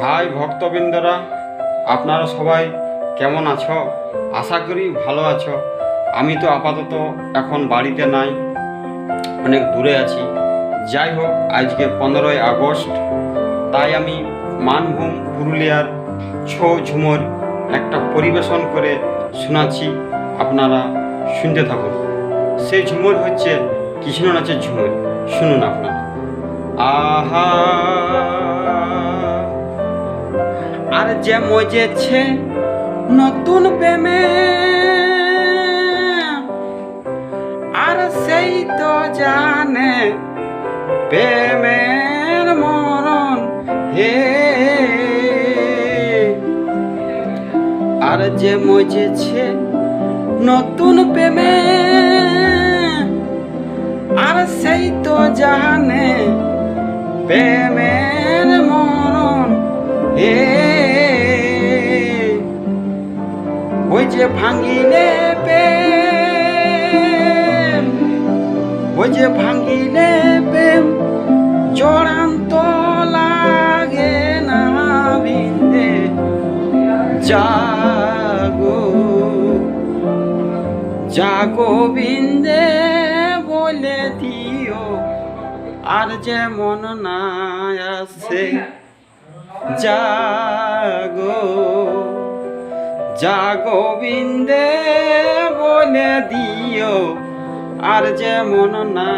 High ভক্তবৃন্দরা, আপনারা সবাই কেমন আছো? আশা করি ভালো আছো। আমি তো আপাতত এখন বাড়িতে নাই, অনেক দূরে আছি। যাই হোক, আজকে 15ই আগস্ট, তাই আমি মানভূম পুরুলিয়ার ছৌ ঝুমর একটা পরিবেশন করে শোনাচ্ছি, আপনারা শুনতে থাকুন। সেই ঝুমর হচ্ছে কৃষ্ণ নাচের ঝুমর। শুনুন আপনারা। আহা আর যে মজেছে নতুন প্রেমে, আর সেই তো জানে প্রেমের মরণ হে। আর যে মজেছে নতুন প্রেমে, আর সেই তো জানে প্রেমের মরণ হে। ওই যে ভাঙিলে প্রেম, ওই যে ভাঙিলে প্রেম জড়ান্ত লাগে না বিন্দে। জাগো জাগো বিন্দে বলে দিও, আর যে মন না আসে। জাগো জাগো বিন্দে বলে দিও, আর যে মন না